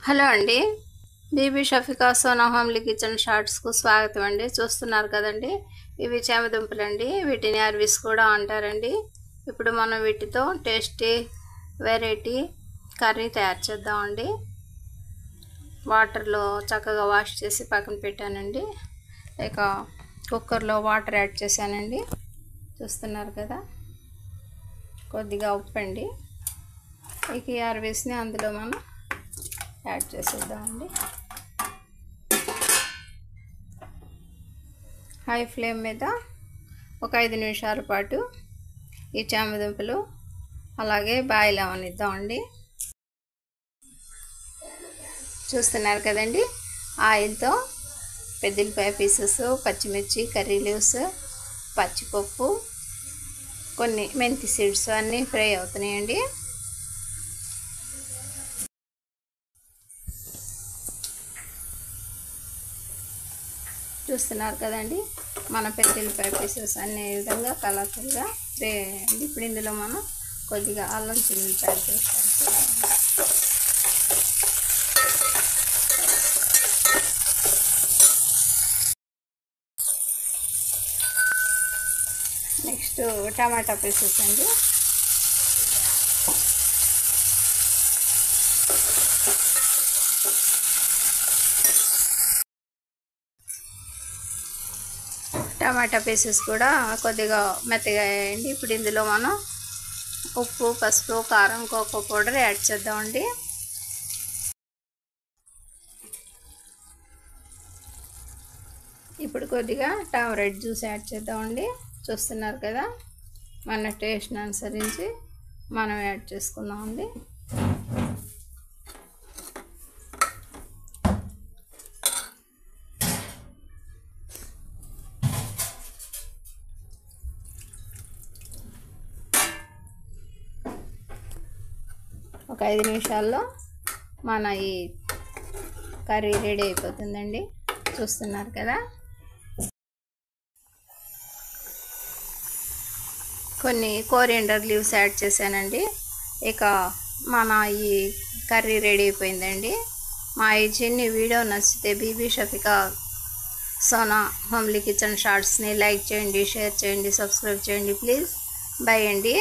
Hello అండి, Bibi Shafika Sona homely kitchen షార్ట్స్కు స్వాగతం అండి. చూస్తున్నారు కదండి, ఇవి చేమదుంపలు అండి. వీటిని అర్విస్ కూడా అంటారండి. ఇప్పుడు మనం వీటితో టేస్టీ వెరైటీ కర్రీ తయారు చేద్దామండి. వాటర్లో చక్కగా వాష్ చేసి పక్కన పెట్టానండి. ఇక కుక్కర్లో వాటర్ యాడ్ చేశానండి. చూస్తున్నారు కదా, కొద్దిగా ఉప్పు అండి. ఇక ఈ అర్విస్ని అందులో మనం యాడ్ చేసేద్దామండి. హై ఫ్లేమ్ మీద ఒక 5 నిమిషాల పాటు ఈ చామదుంపలు అలాగే బాయిల్ అవనిద్దామండి. చూస్తున్నారు కదండి, ఆయిల్తో పెద్దలపాయ పీసెస్, పచ్చిమిర్చి, కర్రీ లీవ్స్, పచ్చిపప్పు, కొన్ని మెంతి సీడ్స్ అన్నీ ఫ్రై అవుతున్నాయండి. చూస్తున్నారు కదండి, మన పెద్దలపాయ పీసెస్ అన్ని విధంగా కలర్ఫుల్గా ఫ్రై అయ్యండి. ఇప్పుడు ఇందులో మనం కొద్దిగా అల్లం చిల్లిపాయ చేస్తాం. నెక్స్ట్ టమాటా పీసెస్ అండి. టమాటా పీసెస్ కూడా కొద్దిగా మెత్తగా వేయండి. ఇప్పుడు ఇందులో మనం ఉప్పు, పసుపు, కారం, కోకో పౌడర్ యాడ్ చేద్దామండి. ఇప్పుడు కొద్దిగా టామరెడ్ జ్యూస్ యాడ్ చేద్దామండి. చూస్తున్నారు కదా, మన టేస్ట్ని అనుసరించి మనం యాడ్ చేసుకుందామండి. ఒక 5 నిమిషాల్లో మన ఈ కర్రీ రెడీ అయిపోతుందండి. చూస్తున్నారు కదా, కొన్ని కోరియండర్ లీవ్స్ యాడ్ చేశానండి. ఇక మన ఈ కర్రీ రెడీ అయిపోయిందండి. మా ఈ చిన్ని వీడియో నచ్చితే బీబీ షఫికా సోనా హోమ్లీ కిచెన్ షార్ట్స్ని లైక్ చేయండి, షేర్ చేయండి, సబ్స్క్రైబ్ చేయండి ప్లీజ్. బై అండి.